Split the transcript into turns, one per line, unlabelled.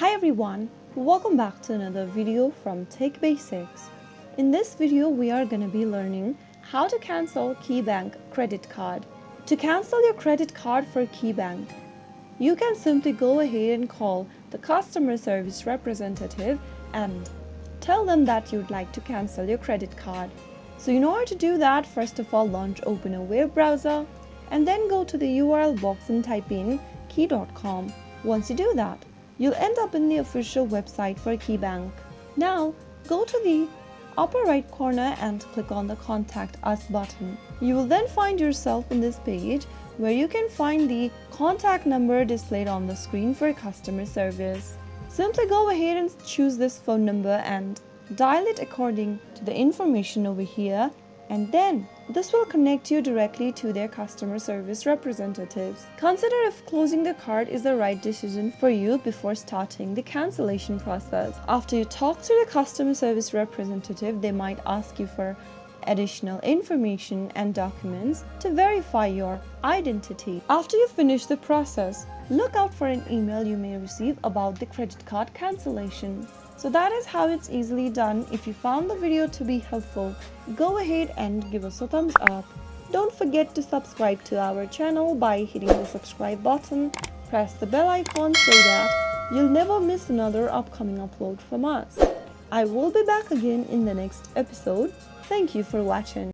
Hi everyone, welcome back to another video from Tech Basics. In this video, we are going to be learning how to cancel KeyBank Credit Card. To cancel your credit card for KeyBank, you can simply go ahead and call the customer service representative and tell them that you'd like to cancel your credit card. So in order to do that, first of all, open a web browser and then go to the URL box and type in key.com. Once you do that, you'll end up in the official website for KeyBank. Now, go to the upper right corner and click on the Contact Us button. You will then find yourself on this page where you can find the contact number displayed on the screen for customer service. Simply go ahead and choose this phone number and dial it according to the information over here, and then this will connect you directly to their customer service representatives. Consider if closing the card is the right decision for you before starting the cancellation process. After you talk to the customer service representative, they might ask you for additional information and documents to verify your identity. After you finish the process, look out for an email you may receive about the credit card cancellation. So that is how it's easily done. If you found the video to be helpful, go ahead and give us a thumbs up. Don't forget to subscribe to our channel by hitting the subscribe button. Press the bell icon so that you'll never miss another upcoming upload from us. I will be back again in the next episode. Thank you for watching.